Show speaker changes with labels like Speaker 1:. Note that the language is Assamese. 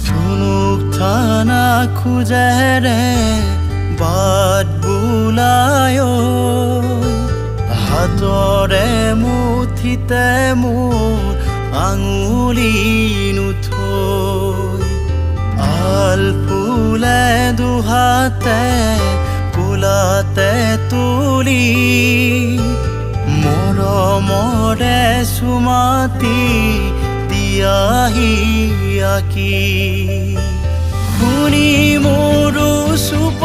Speaker 1: ধুনুক থানা খোজেৰে বাট বোলায় হাতৰে মুঠিতে মোৰ আঙুলি নুথৈ আল ফুলে দুহাতে কোলাতে তুলি মৰমৰে চুমাতি দিয়াহি আকি শুনি মোৰো চুপ